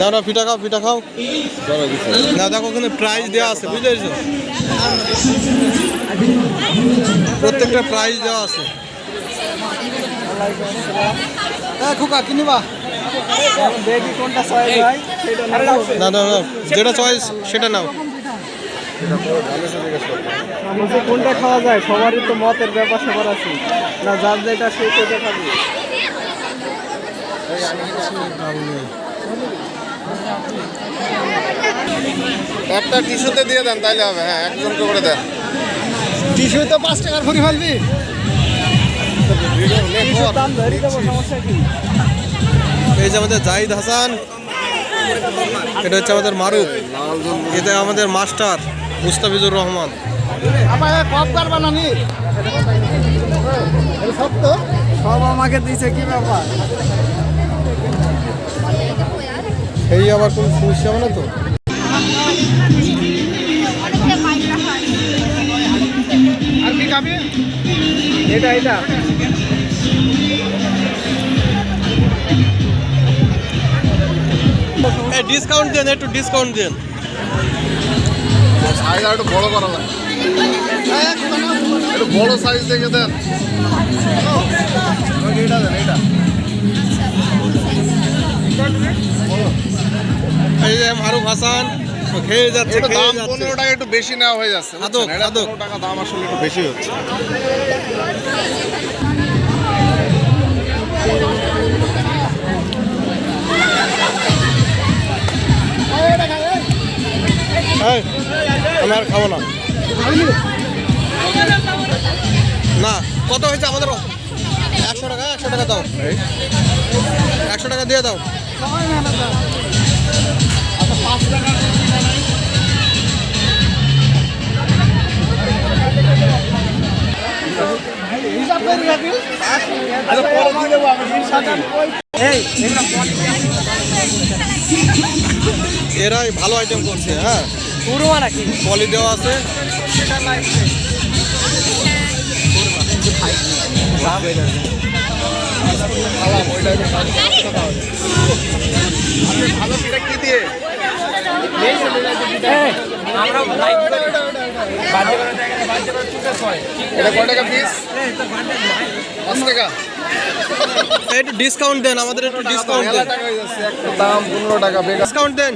না না পিঠা খাও না দেখো ওখানে প্রাইজ দেওয়া আছে বুঝতে পেরেছো প্রত্যেকটা প্রাইজ দেওয়া আছে খোকা কিনিবা দেখি কোনটা চয়েস ভাই না না না যেটা চয়েস সেটা নাও কোনটা খাওয়া যায় সবারই তো মতের ব্যাপার সবার আছে না যার যেটা সে সেটা খাবে একটা টিস্যুতে দিয়ে দেন তাইলে হবে হ্যাঁ একজনকে করে দেন টিস্যু তো 5 টাকার ভরি ফেলবি দাম ধরি দেবো সমস্যা কি এই যে আমাদের জাহিদ হাসান এটা হচ্ছে আমাদের মারুফ এটা আমাদের মাস্টার মুস্তাফিজুর রহমান সব আমাকে দিয়েছে কি ব্যাপার এই আবার কোনো সমস্যা হবে না তো আর কি খাবি এটা ডিসকাউন্ট দেন একটু ডিসকাউন্ট দেন সাইজ আর একটু বড় করা লাগে একটু বড় সাইজ দেখে দেন এইটা দেন এইটা এই যে মারুফ হাসান খেয়ে যাচ্ছে এটা দাম 15 টাকা একটু বেশি নেওয়া হয়ে যাচ্ছে আদক, এটা আদক। 15 টাকা দাম আসলে একটু বেশি হচ্ছে এই, আমি আর খাবো না না কত হয়েছে আমাদের 100 টাকা দাও 100 টাকা দিয়ে দাও এরাই ভালো আইটেম করছে হ্যাঁ পলি দেওয়া আছে ভালো পিঠা কি দিয়ে এটা কয় টাকা পিস 5 টাকা একটু ডিসকাউন্ট দেন আমাদের একটু ডিসকাউন্ট দেন টাকা হয়ে যাচ্ছে একটা দাম 15 টাকা বেকার ডিসকাউন্ট দেন